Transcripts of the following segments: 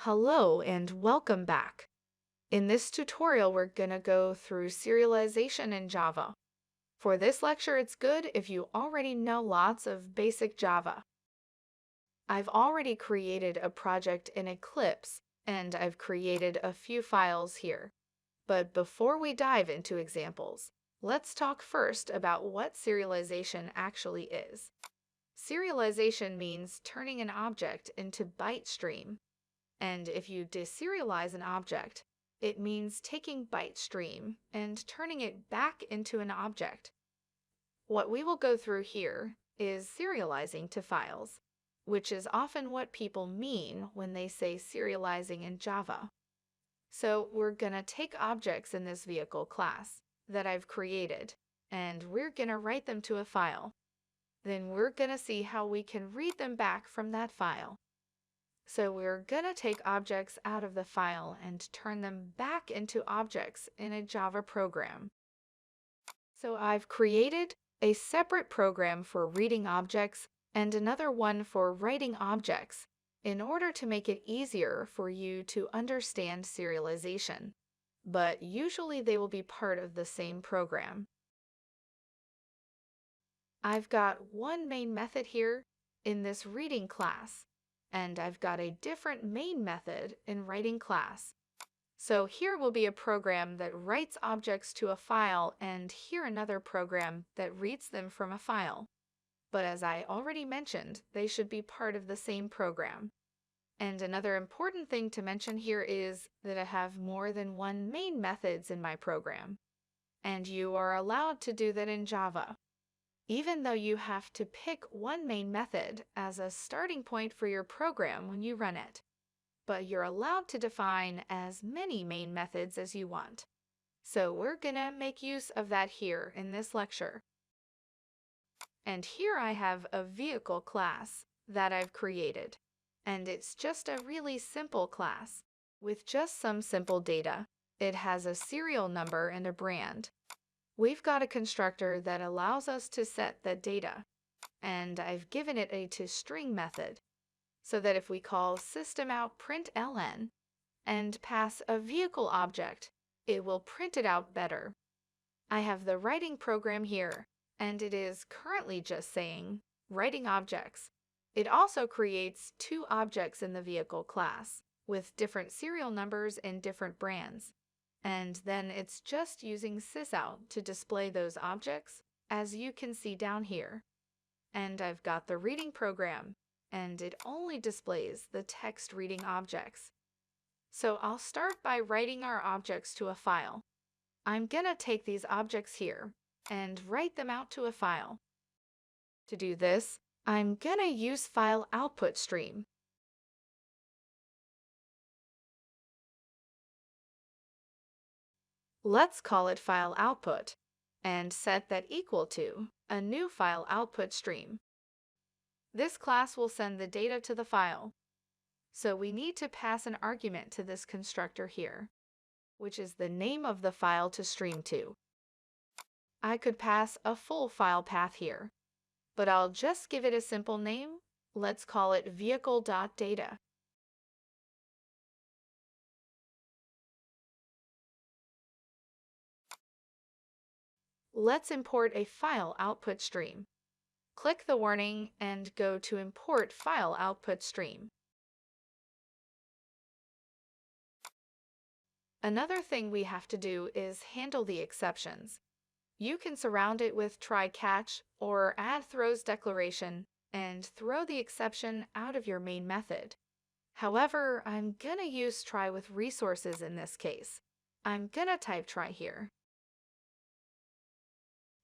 Hello and welcome back. In this tutorial, we're going to go through serialization in Java. For this lecture, it's good if you already know lots of basic Java. I've already created a project in Eclipse, and I've created a few files here. But before we dive into examples, let's talk first about what serialization actually is. Serialization means turning an object into byte stream. And if you deserialize an object, it means taking byte stream and turning it back into an object. What we will go through here is serializing to files, which is often what people mean when they say serializing in Java. So we're going to take objects in this vehicle class that I've created, and we're going to write them to a file. Then we're going to see how we can read them back from that file. So we're going to take objects out of the file and turn them back into objects in a Java program. So I've created a separate program for reading objects and another one for writing objects in order to make it easier for you to understand serialization. But usually they will be part of the same program. I've got one main method here in this reading class, and I've got a different main method in writing class. So here will be a program that writes objects to a file, and here another program that reads them from a file. But as I already mentioned, they should be part of the same program. And another important thing to mention here is that I have more than one main methods in my program. And you are allowed to do that in Java, even though you have to pick one main method as a starting point for your program when you run it. But you're allowed to define as many main methods as you want. So we're gonna make use of that here in this lecture. And here I have a vehicle class that I've created. And it's just a really simple class with just some simple data. It has a serial number and a brand. We've got a constructor that allows us to set the data, and I've given it a toString method, so that if we call systemoutprintln and pass a vehicle object, it will print it out better. I have the writing program here, and it is currently just saying writing objects. It also creates two objects in the vehicle class with different serial numbers and different brands. And then it's just using sysout to display those objects, as you can see down here. And I've got the reading program, and it only displays the text reading objects. So I'll start by writing our objects to a file. I'm gonna take these objects here and write them out to a file. To do this, I'm gonna use file output stream. Let's call it file output and set that equal to a new file output stream. This class will send the data to the file. So we need to pass an argument to this constructor here, which is the name of the file to stream to. I could pass a full file path here, but I'll just give it a simple name. Let's call it vehicle.data. Let's import a file output stream. Click the warning and go to Import File Output Stream. Another thing we have to do is handle the exceptions. You can surround it with try-catch or add throws declaration and throw the exception out of your main method. However, I'm gonna use try with resources in this case. I'm gonna type try here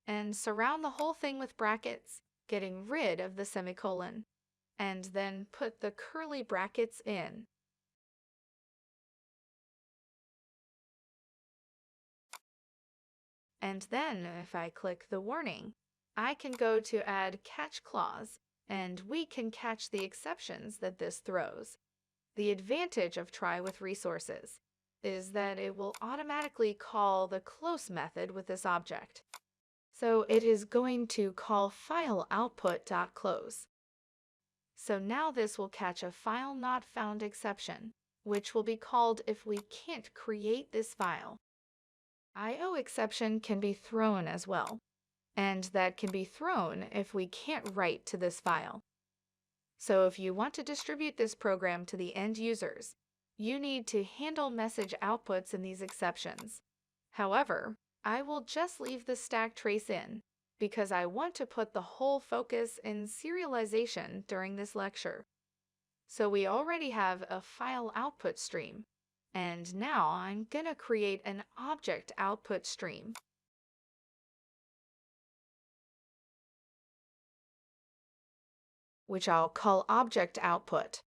and surround the whole thing with brackets, getting rid of the semicolon, and then put the curly brackets in. And then if I click the warning, I can go to add catch clause, and we can catch the exceptions that this throws. The advantage of try with resources is that it will automatically call the close method with this object. So it is going to call file output.close. So now this will catch a file not found exception, which will be called if we can't create this file. I/O exception can be thrown as well, and that can be thrown if we can't write to this file. So if you want to distribute this program to the end users, you need to handle message outputs in these exceptions. However, I will just leave the stack trace in because I want to put the whole focus in serialization during this lecture. So we already have a file output stream, and now I'm gonna create an object output stream. Which I'll call object output.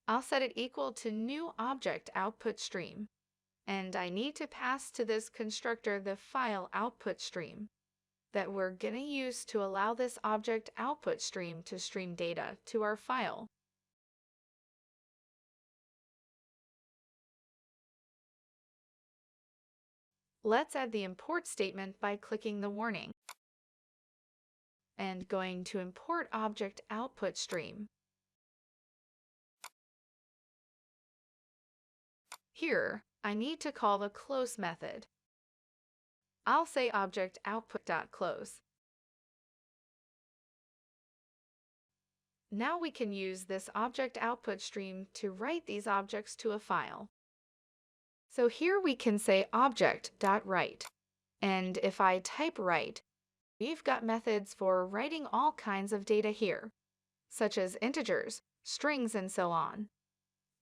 I'll set it equal to new object output stream, and I need to pass to this constructor the file output stream that we're going to use to allow this object output stream to stream data to our file. Let's add the import statement by clicking the warning and going to import object output stream. Here, I need to call the close method. I'll say object output.close. Now we can use this object output stream to write these objects to a file. So here we can say object.write, and if I type write, we've got methods for writing all kinds of data here, such as integers, strings, and so on.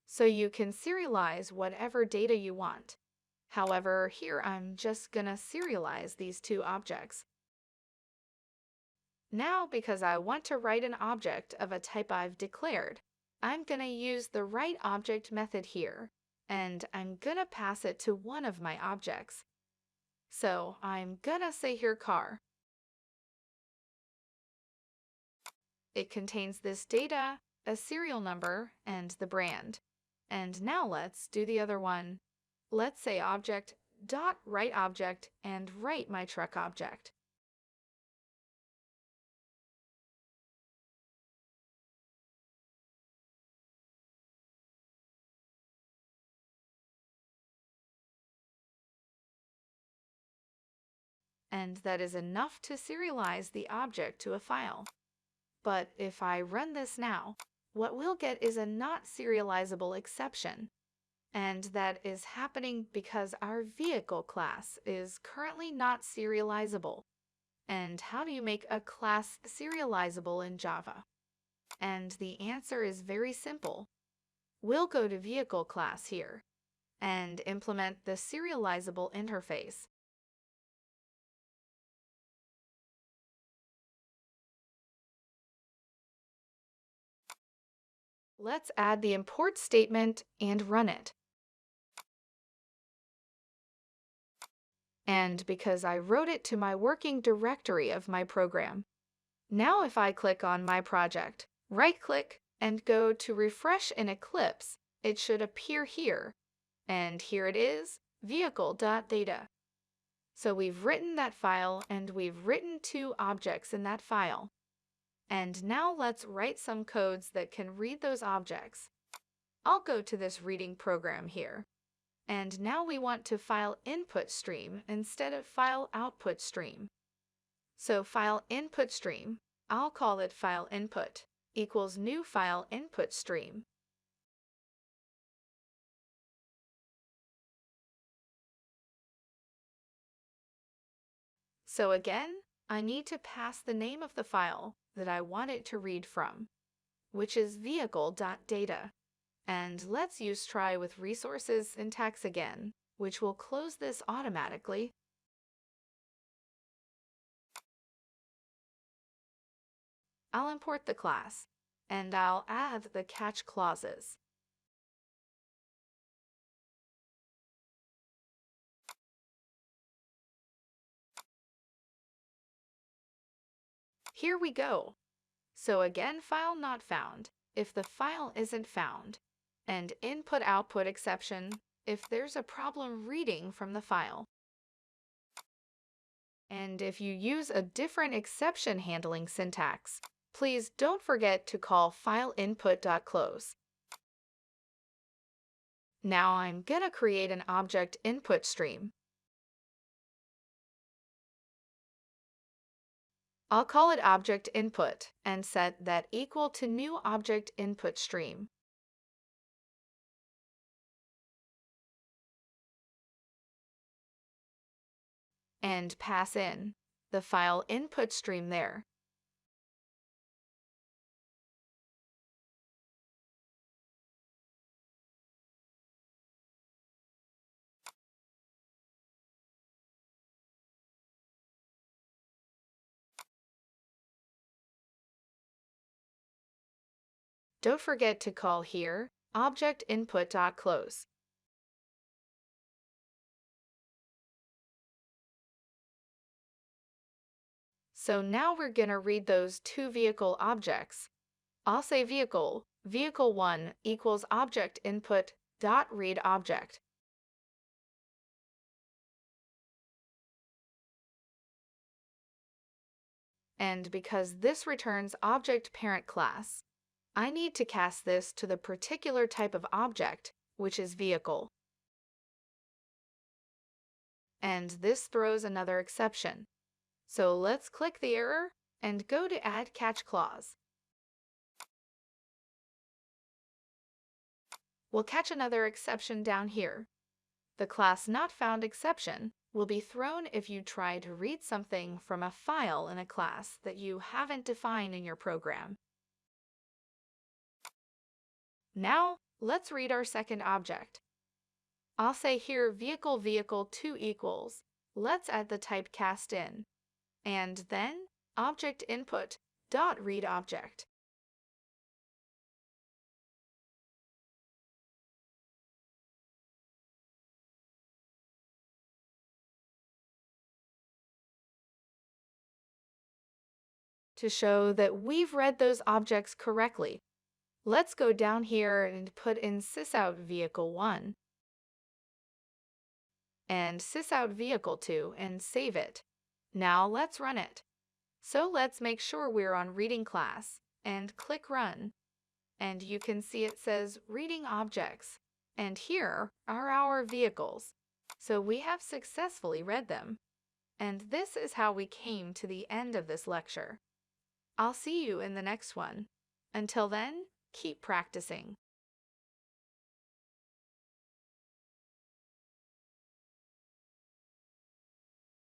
So you can serialize whatever data you want. However, here I'm just gonna serialize these two objects. Now, because I want to write an object of a type I've declared, I'm gonna use the writeObject method here, and I'm gonna pass it to one of my objects. So I'm gonna say here car. It contains this data, a serial number, and the brand. And now let's do the other one. Let's say object.writeObject and write my truck object. And that is enough to serialize the object to a file. But if I run this now, what we'll get is a not serializable exception. And that is happening because our vehicle class is currently not serializable. And how do you make a class serializable in Java? And the answer is very simple. We'll go to vehicle class here and implement the serializable interface. Let's add the import statement and run it. And because I wrote it to my working directory of my program. Now if I click on my project, right-click, and go to refresh in Eclipse, it should appear here. And here it is, vehicle.data. So we've written that file and we've written two objects in that file. And now let's write some codes that can read those objects. I'll go to this reading program here. And now we want to file input stream instead of file output stream. So file input stream, I'll call it file input, equals new file input stream. So again, I need to pass the name of the file that I want it to read from, which is vehicle.data. And let's use try with resources syntax again, which will close this automatically. I'll import the class, and I'll add the catch clauses. Here we go. So again, file not found if the file isn't found, and input-output exception if there's a problem reading from the file. And if you use a different exception handling syntax, Please don't forget to call fileinput.close. Now I'm gonna create an object input stream. I'll call it object input and set that equal to new object input stream. And pass in the file input stream there. Don't forget to call here object input.close. So now we're going to read those two vehicle objects. I'll say vehicle, vehicle1 equals object input dot read object. And because this returns object parent class, I need to cast this to the particular type of object, which is vehicle. And this throws another exception. So let's click the error and go to Add Catch Clause. We'll catch another exception down here. The class not found exception will be thrown if you try to read something from a file in a class that you haven't defined in your program. Now, let's read our second object. I'll say here vehicle vehicle2 equals. Let's add the type cast in, and then object input dot read object. To show that we've read those objects correctly, let's go down here and put in sysout vehicle1 and sysout vehicle2 and save it. Now let's run it. So let's make sure we're on reading class and click run. And you can see it says reading objects. And here are our vehicles. So we have successfully read them. And this is how we came to the end of this lecture. I'll see you in the next one. Until then, keep practicing.